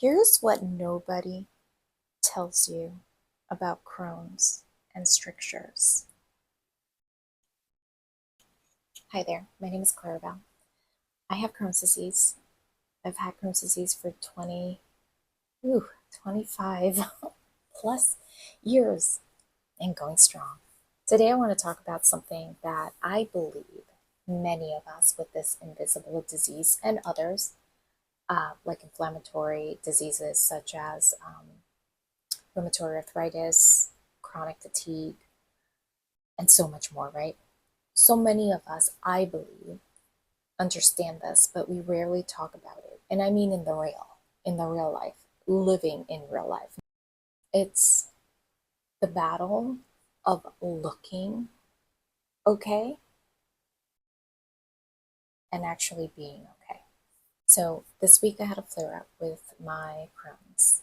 Here's what nobody tells you about Crohn's and strictures. Hi there, my name is Clarabelle. I have Crohn's disease. I've had Crohn's disease for 25 plus years and going strong. Today I want to talk about something that I believe many of us with this invisible disease and others, like inflammatory diseases such as rheumatoid arthritis, chronic fatigue, and so much more, right? So many of us, I believe, understand this, but we rarely talk about it. And I mean in the real life, living in real life. It's the battle of looking okay and actually being okay. So this week I had a flare up with my Crohn's.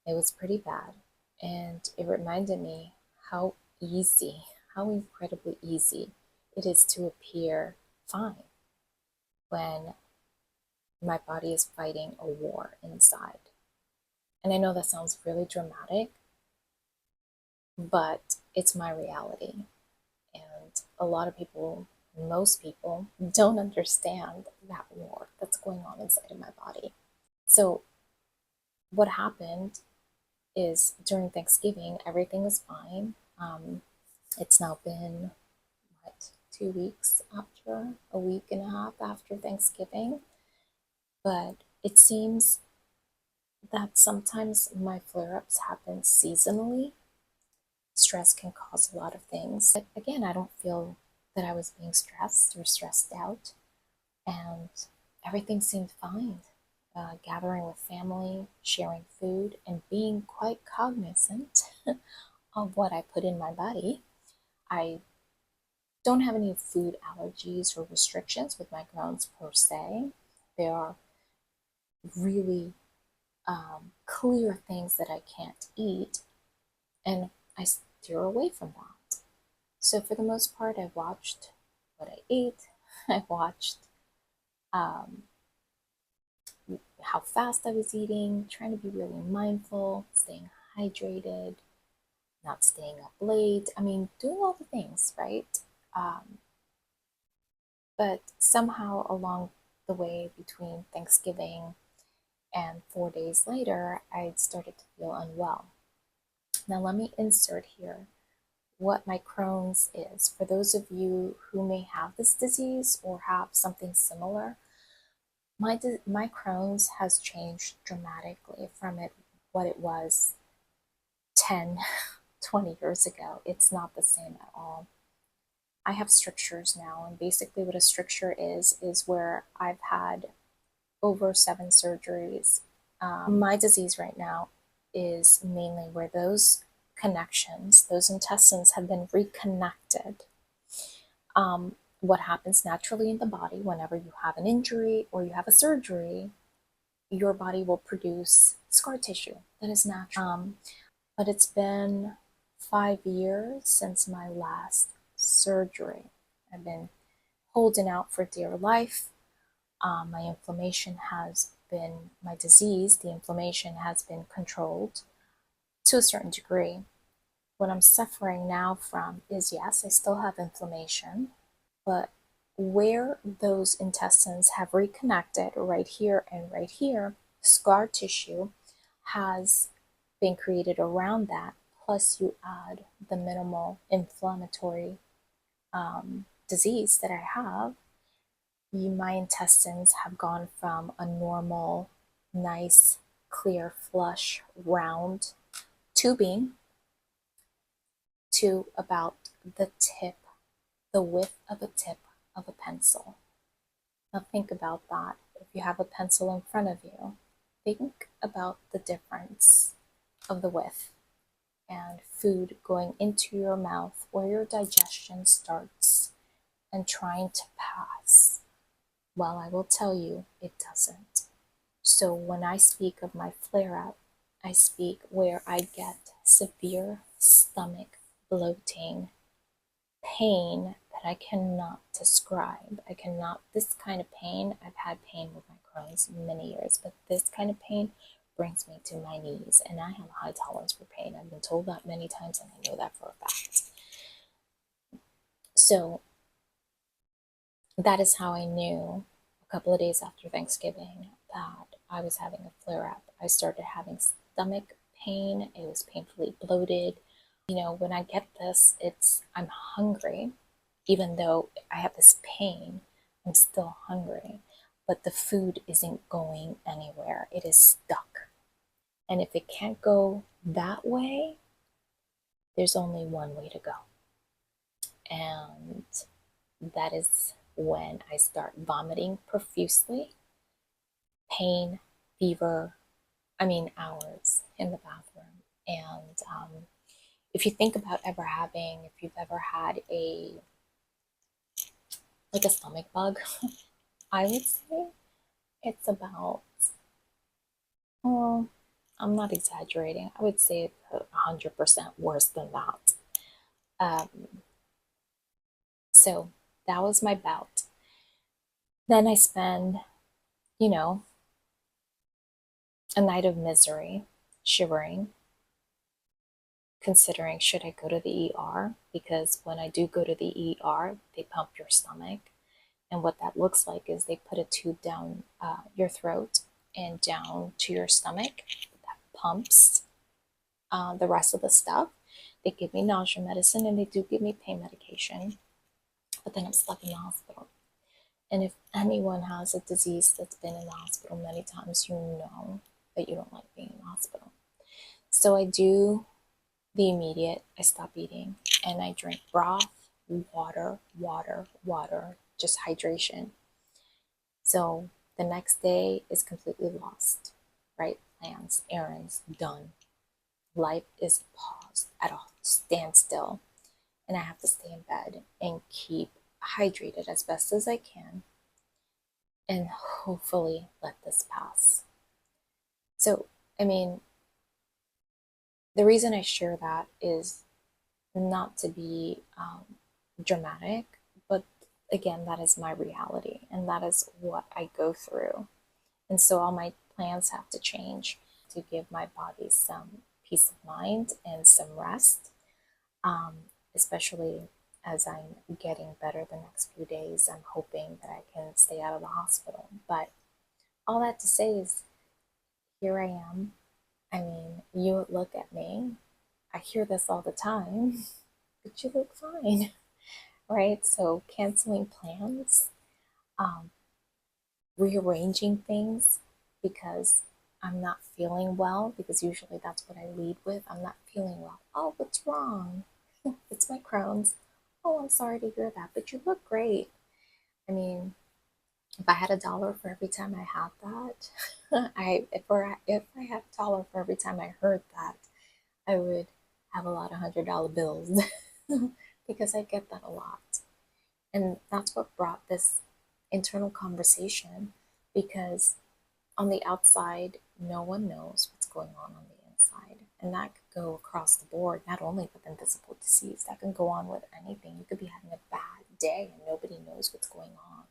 It was pretty bad, and it reminded me how easy, how incredibly easy it is to appear fine when my body is fighting a war inside. And I know that sounds really dramatic, but it's my reality. And a lot of people, most people, don't understand that war that's going on inside of my body. So, what happened is during Thanksgiving, everything was fine. It's now been, what, 2 weeks after, a week and a half after Thanksgiving. But it seems that sometimes my flare ups happen seasonally. Stress can cause a lot of things. But again, I don't feel that I was being stressed or stressed out, and everything seemed fine. Gathering with family, sharing food, and being quite cognizant of what I put in my body. I don't have any food allergies or restrictions with my Crohn's per se. There are really clear things that I can't eat, and I steer away from that. So for the most part, I watched what I ate. I watched um, how fast I was eating, trying to be really mindful, staying hydrated, not staying up late. I mean, doing all the things, right? Um, but somehow along the way between Thanksgiving and 4 days later, I started to feel unwell. Now, let me insert here what my Crohn's is. For those of you who may have this disease or have something similar, my Crohn's has changed dramatically from what it was 10, 20 years ago. It's not the same at all. I have strictures now, and basically what a stricture is where I've had over 7 surgeries. My disease right now is mainly where those connections, those intestines have been reconnected. What happens naturally in the body whenever you have an injury or you have a surgery, your body will produce scar tissue that is natural. But it's been 5 years since my last surgery. I've been holding out for dear life. My inflammation has been, my disease, the inflammation has been controlled to a certain degree. What I'm suffering now from is, yes, I still have inflammation, but where those intestines have reconnected right here and right here, scar tissue has been created around that. Plus, you add the minimal inflammatory disease that I have, my intestines have gone from a normal, nice, clear, flush, round tubing to about the tip, the width of a tip of a pencil. Now think about that. If you have a pencil in front of you, think about the difference of the width and food going into your mouth where your digestion starts and trying to pass. Well, I will tell you, it doesn't. So when I speak of my flare up, I speak where I get severe stomach bloating, pain that I cannot describe. This kind of pain, I've had pain with my Crohn's many years, but this kind of pain brings me to my knees, and I have a high tolerance for pain. I've been told that many times, and I know that for a fact. So that is how I knew a couple of days after Thanksgiving that I was having a flare up. I started having stomach pain. It was painfully bloated. When I get this, I'm hungry. Even though I have this pain, I'm still hungry. But the food isn't going anywhere. It is stuck. And if it can't go that way, there's only one way to go. And that is when I start vomiting profusely, pain, fever, hours in the bathroom. And if you think about if you've ever had like a stomach bug, I would say it's about, well, I'm not exaggerating. I would say it's 100% worse than that. Um, so that was my bout. Then I spend, you know, a night of misery, shivering, considering should I go to the ER? Because when I do go to the ER, they pump your stomach. And what that looks like is they put a tube down your throat and down to your stomach that pumps the rest of the stuff. They give me nausea medicine and they do give me pain medication, but then I'm stuck in the hospital. And if anyone has a disease that's been in the hospital many times, you know that you don't like being in the hospital. So I do the immediate, I stop eating and I drink broth, water, just hydration. So the next day is completely lost, right? Plans, errands, done. Life is paused at a standstill, and I have to stay in bed and keep hydrated as best as I can and hopefully let this pass. So, I mean, the reason I share that is not to be dramatic, but again, that is my reality and that is what I go through. And so all my plans have to change to give my body some peace of mind and some rest, um, especially as I'm getting better the next few days. I'm hoping that I can stay out of the hospital. But all that to say is, here I am. I mean, you look at me. I hear this all the time, but you look fine, right? So canceling plans, um, rearranging things because I'm not feeling well, because usually that's what I lead with. I'm not feeling well. Oh, what's wrong? It's my Crohn's. Oh, I'm sorry to hear that, but you look great. I mean, if I had $1 for every time I had that, if I had $1 for every time I heard that, I would have a lot of $100 bills because I get that a lot. And that's what brought this internal conversation, because on the outside, no one knows what's going on the inside. And that could go across the board, not only with invisible disease, that can go on with anything. You could be having a bad day and nobody knows what's going on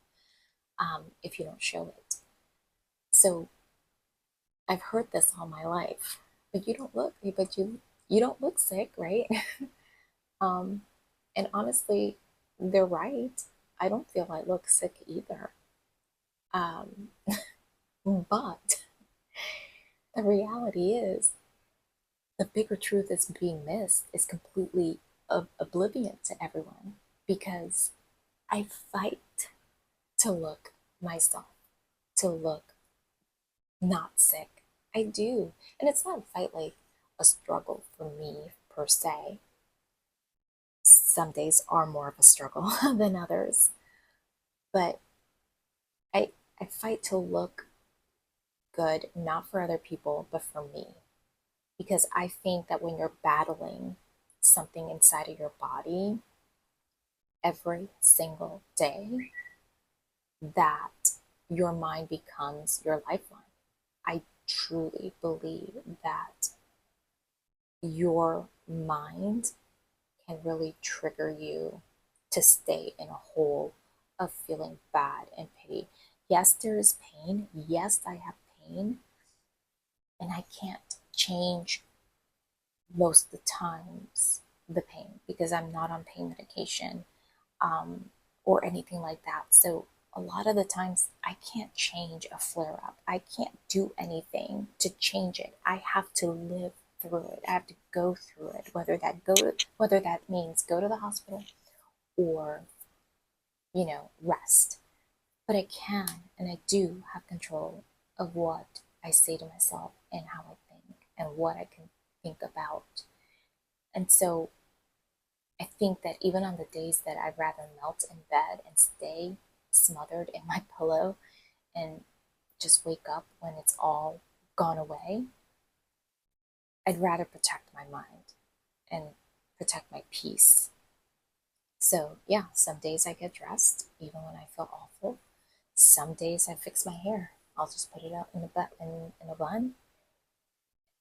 if you don't show it. So I've heard this all my life, but you don't look sick, right? um, and honestly, they're right. I don't feel I look sick either. Um, but the reality is, the bigger truth is being missed, is completely oblivion to everyone, because I fight to look myself, to look not sick. I do. And it's not a fight like a struggle for me per se. Some days are more of a struggle than others. But I I fight to look good, not for other people, but for me. Because I think that when you're battling something inside of your body every single day, that your mind becomes your lifeline. I truly believe that your mind can really trigger you to stay in a hole of feeling bad and pity. Yes, there is pain. Yes, I have pain. And I can't change most of the times the pain because I'm not on pain medication, um, or anything like that. So a lot of the times I can't change a flare up. I can't do anything to change it. I have to live through it. I have to go through it, whether that means go to the hospital or, rest. But I can and I do have control of what I say to myself and how I think and what I can think about. And so I think that even on the days that I'd rather melt in bed and stay smothered in my pillow and just wake up when it's all gone away, I'd rather protect my mind and protect my peace. So, yeah, some days I get dressed even when I feel awful. Some days I fix my hair. I'll just put it out in a bun,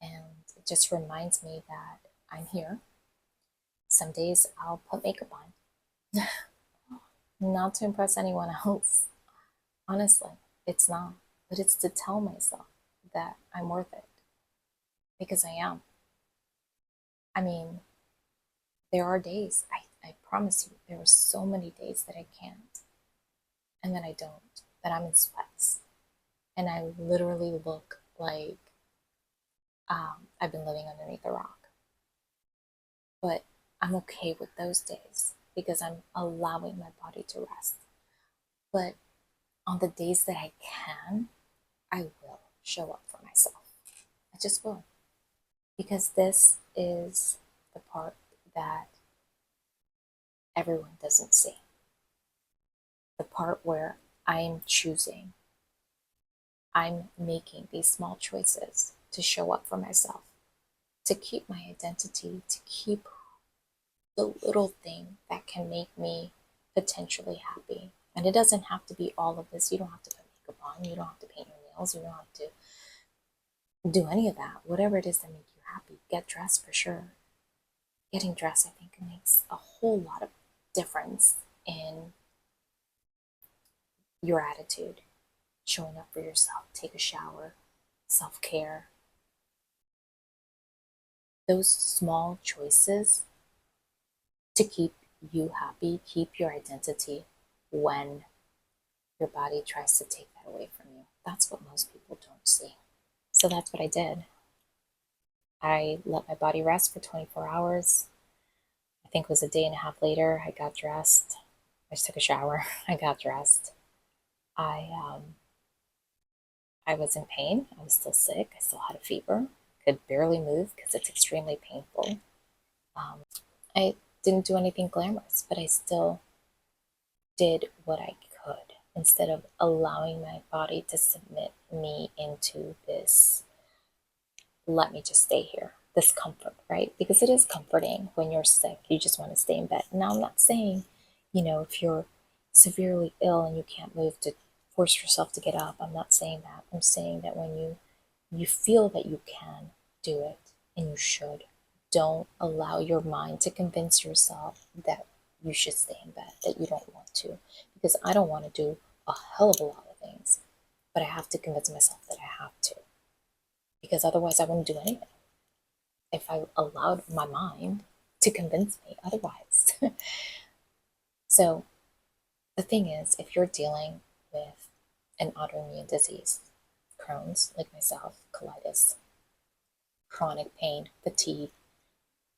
and it just reminds me that I'm here. Some days I'll put makeup on, not to impress anyone else. Honestly, it's not. But it's to tell myself that I'm worth it because I am. I mean, there are days, I promise you, there are so many days that I can't and that I don't, that I'm in sweats. And I literally look like I've been living underneath a rock. But I'm okay with those days because I'm allowing my body to rest. But on the days that I can, I will show up for myself. I just will. Because this is the part that everyone doesn't see. The part where I'm choosing, I'm making these small choices to show up for myself, to keep my identity, to keep the little thing that can make me potentially happy. And it doesn't have to be all of this. You don't have to put makeup on, you don't have to paint your nails, you don't have to do any of that. Whatever it is that makes you happy, get dressed for sure. Getting dressed, I think, makes a whole lot of difference in your attitude, showing up for yourself, take a shower, self care. Those small choices to keep you happy, keep your identity when your body tries to take that away from you. That's what most people don't see. So that's what I did. I let my body rest for 24 hours. I think it was a day and a half later, I got dressed. I just took a shower. I got dressed. I I was in pain. I was still sick. I still had a fever. Could barely move because it's extremely painful. I didn't do anything glamorous, but I still did what I could instead of allowing my body to submit me into this, let me just stay here, this comfort, right? Because it is comforting when you're sick, you just want to stay in bed. Now, I'm not saying, if you're severely ill and you can't move, to force yourself to get up. I'm not saying that. I'm saying that when you feel that you can do it, and you should, don't allow your mind to convince yourself that you should stay in bed, that you don't want to. Because I don't want to do a hell of a lot of things, but I have to convince myself that I have to. Because otherwise, I wouldn't do anything if I allowed my mind to convince me otherwise. So, the thing is, if you're dealing with an autoimmune disease, Crohn's, like myself, colitis, chronic pain, fatigue,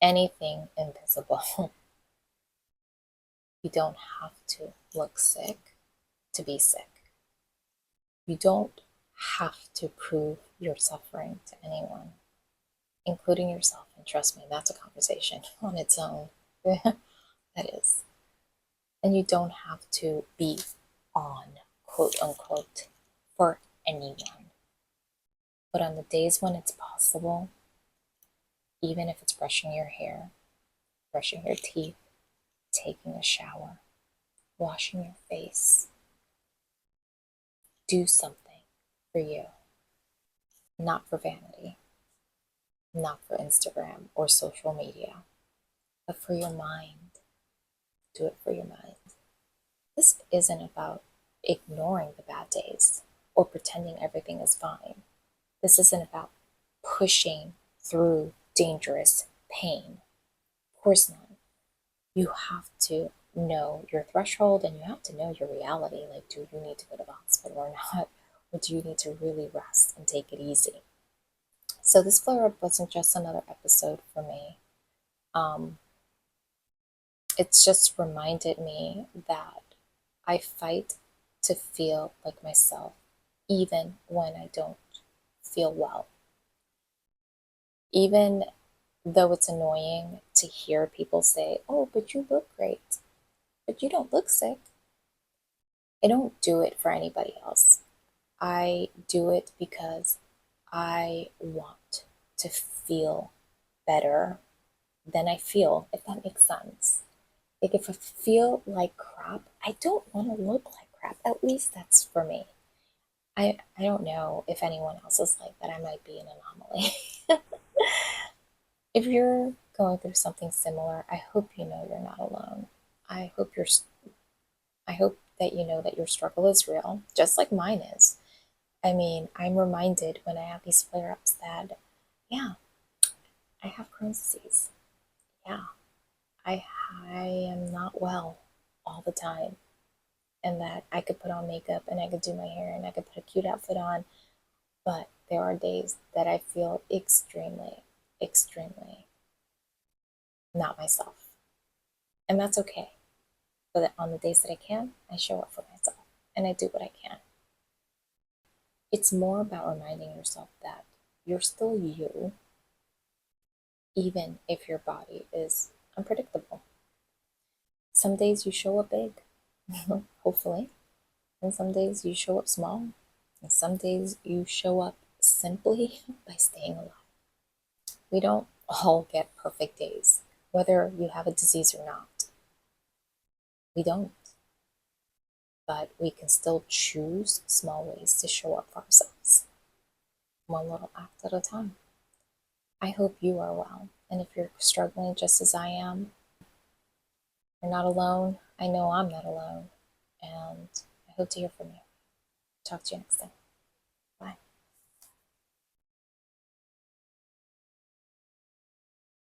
anything invisible, you don't have to look sick to be sick. You don't have to prove your suffering to anyone, including yourself. And trust me, that's a conversation on its own. That is. And you don't have to be on, quote unquote, for anyone. But on the days when it's possible, even if it's brushing your hair, brushing your teeth, taking a shower, washing your face, do something for you. Not for vanity, not for Instagram or social media, but for your mind. Do it for your mind. This isn't about ignoring the bad days or pretending everything is fine. This isn't about pushing through dangerous pain. Of course not. You have to know your threshold and you have to know your reality. Like, do you need to go to the hospital or not? Or do you need to really rest and take it easy? So, this flare up wasn't just another episode for me. Um, it's just reminded me that I fight to feel like myself, even when I don't feel well. Even though it's annoying to hear people say, "Oh, but you look great, but you don't look sick." I don't do it for anybody else. I do it because I want to feel better than I feel, if that makes sense. Like, if I feel like crap, I don't want to look like crap. At least that's for me. I don't know if anyone else is like that. I might be an anomaly. If you're going through something similar, I hope you know you're not alone. I hope you're I hope that you know that your struggle is real, just like mine is. I mean, I'm reminded when I have these flare ups that, yeah, I have Crohn's disease. Yeah, I, I am not well all the time. And that I could put on makeup and I could do my hair and I could put a cute outfit on. But there are days that I feel extremely, extremely not myself. And that's okay. But on the days that I can, I show up for myself and I do what I can. It's more about reminding yourself that you're still you, even if your body is unpredictable. Some days you show up big, hopefully, and some days you show up small, and some days you show up simply by staying alive. We don't all get perfect days, whether you have a disease or not. We don't. But we can still choose small ways to show up for ourselves, one little act at a time. I hope you are well. And if you're struggling just as I am, you're not alone. I know I'm not alone. And I hope to hear from you. Talk to you next time.